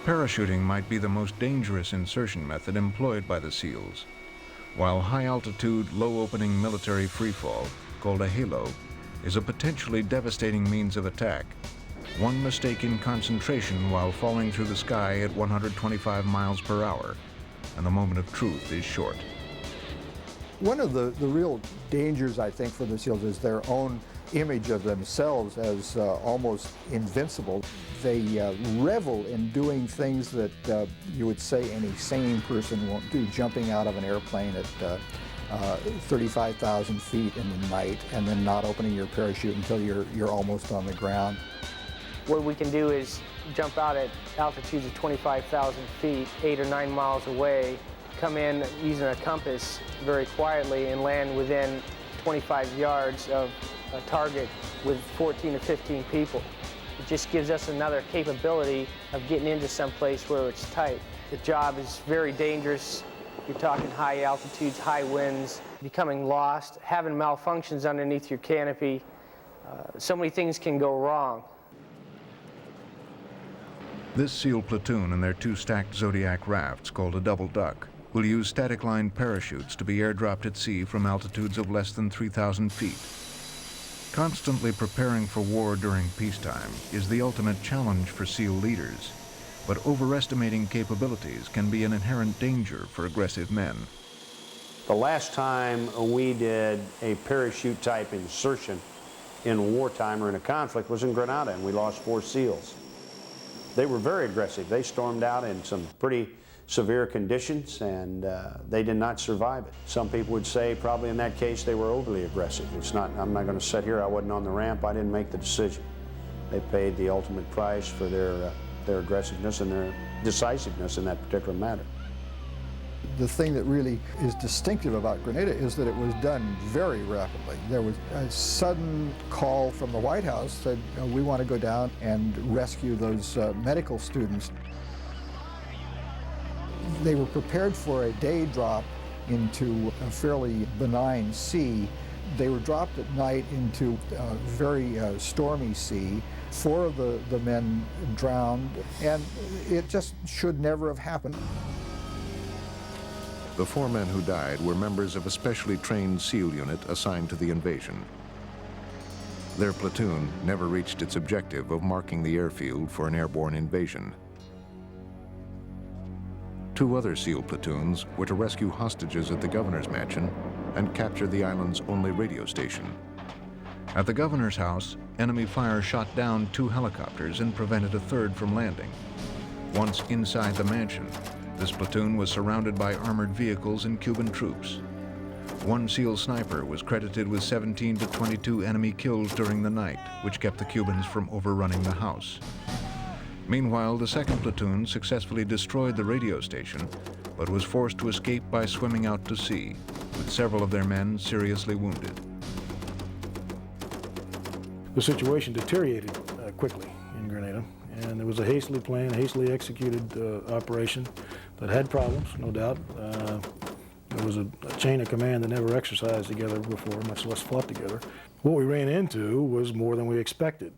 Parachuting might be the most dangerous insertion method employed by the SEALs. While high-altitude, low-opening military freefall, called a halo, is a potentially devastating means of attack, one mistake in concentration while falling through the sky at 125 miles per hour, and the moment of truth is short. One of the real dangers, I think, for the SEALs is their own image of themselves as almost invincible. They revel in doing things that you would say any sane person won't do, jumping out of an airplane at 35,000 feet in the night and then not opening your parachute until you're almost on the ground. What we can do is jump out at altitudes of 25,000 feet, 8 or 9 miles away, come in using a compass very quietly and land within 25 yards of a target with 14 to 15 people. It just gives us another capability of getting into some place where it's tight. The job is very dangerous. You're talking high altitudes, high winds, becoming lost, having malfunctions underneath your canopy. So many things can go wrong. This SEAL platoon and their 2 stacked Zodiac rafts, called a double duck, will use static-line parachutes to be airdropped at sea from altitudes of less than 3,000 feet. Constantly preparing for war during peacetime is the ultimate challenge for SEAL leaders, but overestimating capabilities can be an inherent danger for aggressive men. The last time we did a parachute-type insertion in wartime or in a conflict was in Grenada, and we lost 4 SEALs. They were very aggressive. They stormed out in some pretty severe conditions, and they did not survive it. Some people would say probably in that case they were overly aggressive. I'm not going to sit here, I wasn't on the ramp, I didn't make the decision. They paid the ultimate price for their aggressiveness and their decisiveness in that particular matter. The thing that really is distinctive about Grenada is that it was done very rapidly. There was a sudden call from the White House that we want to go down and rescue those medical students. They were prepared for a day drop into a fairly benign sea. They were dropped at night into a very stormy sea. 4 of the men drowned, and it just should never have happened. The 4 men who died were members of a specially trained SEAL unit assigned to the invasion. Their platoon never reached its objective of marking the airfield for an airborne invasion. 2 other SEAL platoons were to rescue hostages at the governor's mansion and capture the island's only radio station. At the governor's house, enemy fire shot down 2 helicopters and prevented a 3rd from landing. Once inside the mansion, this platoon was surrounded by armored vehicles and Cuban troops. 1 SEAL sniper was credited with 17 to 22 enemy kills during the night, which kept the Cubans from overrunning the house. Meanwhile, the 2nd platoon successfully destroyed the radio station, but was forced to escape by swimming out to sea, with several of their men seriously wounded. The situation deteriorated quickly in Grenada, and it was a hastily planned, hastily executed operation that had problems, no doubt. There was a chain of command that never exercised together before, much less fought together. What we ran into was more than we expected.